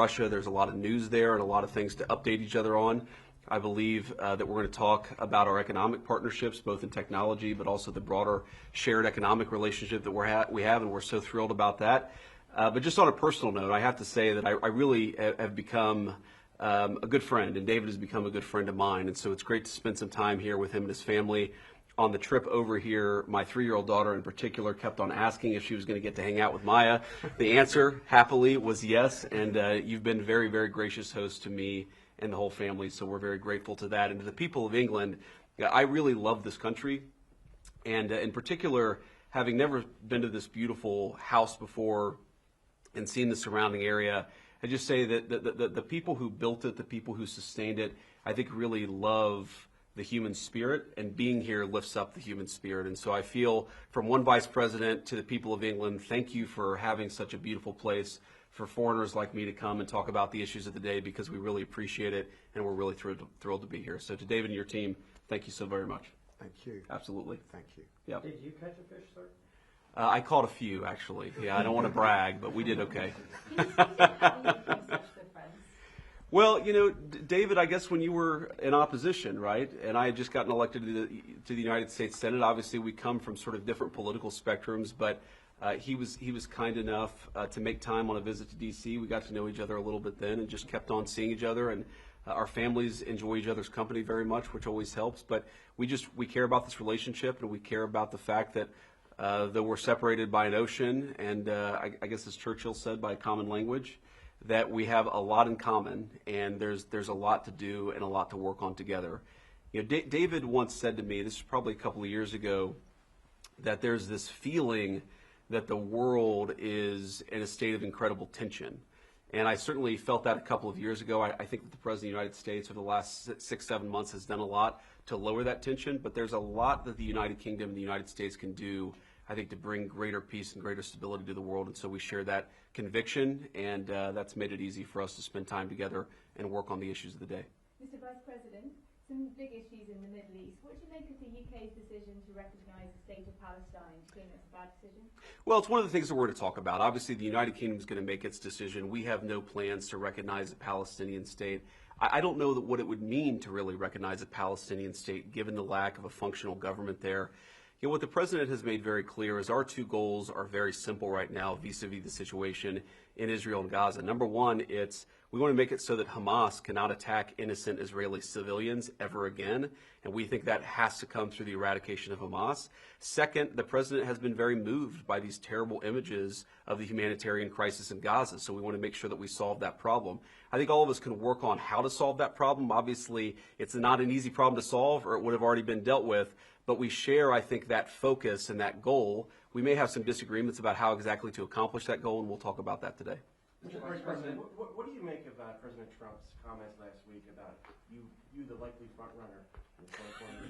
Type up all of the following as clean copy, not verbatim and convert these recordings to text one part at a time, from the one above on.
Russia. There's a lot of news there and a lot of things to update each other on. I believe that we're going to talk about our economic partnerships, both in technology, but also the broader shared economic relationship that we have, and we're so thrilled about that. But just on a personal note, I have to say that I really have become a good friend, and David has become a good friend of mine, and so it's great to spend some time here with him and his family. On the trip over here, my 3-year-old daughter in particular kept on asking if she was going to get to hang out with Maya. The answer, happily, was yes, and you've been very, very gracious host to me and the whole family, so we're very grateful to that. And to the people of England, I really love this country, and in particular, having never been to this beautiful house before and seen the surrounding area, I just say that the people who built it, the people who sustained it, I think really love the human spirit, and being here lifts up the human spirit. And so I feel, from one vice president to the people of England, thank you for having such a beautiful place for foreigners like me to come and talk about the issues of the day, because we really appreciate it, and we're really thrilled to be here. So to David and your team, thank you so very much. Thank you. Absolutely. Thank you. Yep. Did you catch a fish, sir? I caught a few, actually. Yeah, I don't want to brag, but we did okay. Well, you know, David, I guess when you were in opposition, right, and I had just gotten elected to the United States Senate, obviously we come from sort of different political spectrums, but he was kind enough to make time on a visit to D.C. We got to know each other a little bit then and just kept on seeing each other, and our families enjoy each other's company very much, which always helps. But we care about this relationship, and we care about the fact that though we're separated by an ocean, and I guess as Churchill said, by a common language, that we have a lot in common, and there's a lot to do and a lot to work on together. You know, David once said to me, this is probably a couple of years ago, that there's this feeling that the world is in a state of incredible tension. And I certainly felt that a couple of years ago. I think that the President of the United States over the last 6-7 months has done a lot to lower that tension, but there's a lot that the United Kingdom and the United States can do, I think, to bring greater peace and greater stability to the world. And so we share that conviction, and that's made it easy for us to spend time together and work on the issues of the day. Mr. Vice President, some big issues in the Middle East. What do you make of the UK's decision to recognise the state of Palestine? Do you think that's a bad decision? Well, it's one of the things that we're going to talk about. Obviously, the United Kingdom is going to make its decision. We have no plans to recognize a Palestinian state. I don't know what it would mean to really recognize a Palestinian state, given the lack of a functional government there. You know, what the president has made very clear is our two goals are very simple right now vis-a-vis the situation in Israel and Gaza. Number one, we want to make it so that Hamas cannot attack innocent Israeli civilians ever again, and we think that has to come through the eradication of Hamas. Second, the president has been very moved by these terrible images of the humanitarian crisis in Gaza, so we want to make sure that we solve that problem. I think all of us can work on how to solve that problem. Obviously, it's not an easy problem to solve, or it would have already been dealt with. But we share, I think, that focus and that goal. We may have some disagreements about how exactly to accomplish that goal, and we'll talk about that today. Mr. Vice President, what do you make of President Trump's comments last week about you the likely front runner in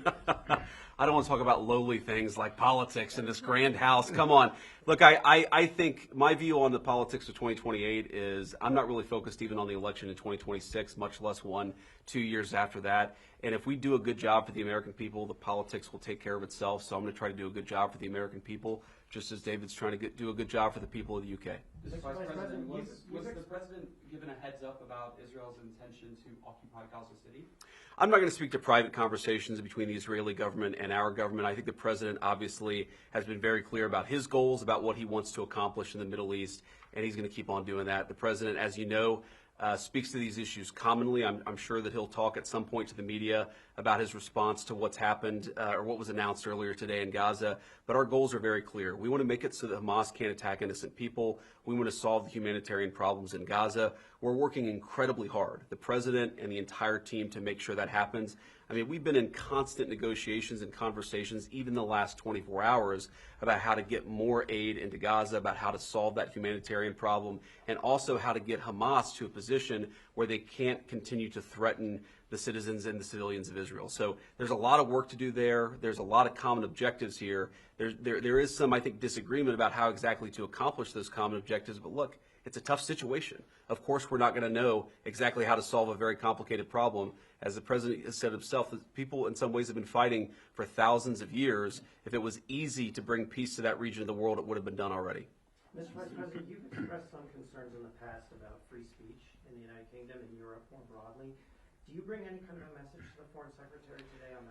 2020? I don't want to talk about lowly things like politics in this grand house. Come on. Look, I think my view on the politics of 2028 is I'm not really focused even on the election in 2026, much less 1-2 years after that. And if we do a good job for the American people, the politics will take care of itself. So I'm going to try to do a good job for the American people, just as David's trying to do a good job for the people of the UK. Mr. Vice President, was the President given a heads up about Israel's intention to occupy Gaza City? I'm not going to speak to private conversations between the Israeli government and our government. I think the President obviously has been very clear about his goals, about what he wants to accomplish in the Middle East, and he's going to keep on doing that. The President, as you know, speaks to these issues commonly. I'm sure that he'll talk at some point to the media about his response to what's happened or what was announced earlier today in Gaza. But our goals are very clear. We want to make it so that Hamas can't attack innocent people. We want to solve the humanitarian problems in Gaza. We're working incredibly hard, the President and the entire team, to make sure that happens. I mean, we've been in constant negotiations and conversations, even the last 24 hours, about how to get more aid into Gaza, about how to solve that humanitarian problem, and also how to get Hamas to a position where they can't continue to threaten the citizens and the civilians of Israel. So there's a lot of work to do there. There's a lot of common objectives here. There is some, I think, disagreement about how exactly to accomplish those common objectives, but look, it's a tough situation. Of course, we're not going to know exactly how to solve a very complicated problem. As the President has said himself, that people in some ways have been fighting for thousands of years. If it was easy to bring peace to that region of the world, it would have been done already. Mr. Vice President, you've expressed some concerns in the past about free speech in the United Kingdom and Europe more broadly. Do you bring any kind of a message to the Foreign Secretary today on